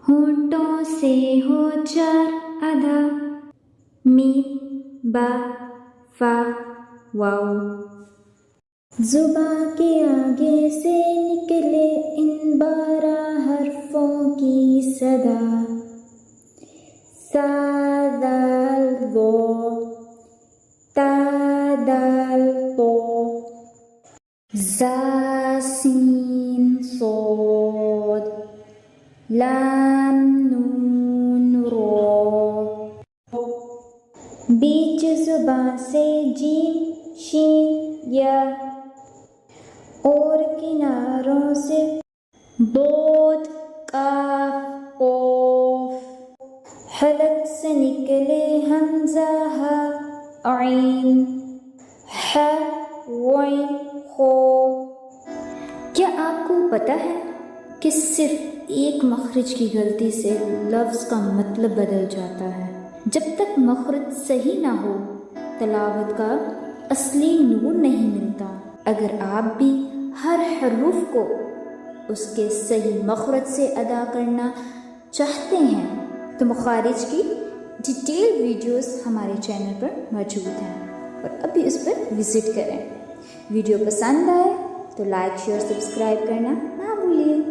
ہونٹوں سے ہو چار ادا، میم با فا واو۔ زباں کے آگے سے نکلے ان 12 حرفوں کی صدا، سا دال دو، تا دال تو، زا سین صاد، لام نون رو۔ بیچ زبان سے جیم شین یا، اور کناروں سے ضاد قاف قاف۔ حلق سے نکلے حمزہ ہا عین، ح غین خو۔ کیا آپ کو پتہ ہے کہ صرف ایک مخرج کی غلطی سے لفظ کا مطلب بدل جاتا ہے؟ جب تک مخرج صحیح نہ ہو تلاوت کا اصلی نور نہیں ملتا۔ اگر آپ بھی ہر حرف کو اس کے صحیح مخرج سے ادا کرنا چاہتے ہیں تو مخارج کی ڈیٹیل ویڈیوز ہمارے چینل پر موجود ہیں اور ابھی اس پر وزٹ کریں۔ ویڈیو پسند آئے تو لائک شیئر سبسکرائب کرنا نہ بھولیے۔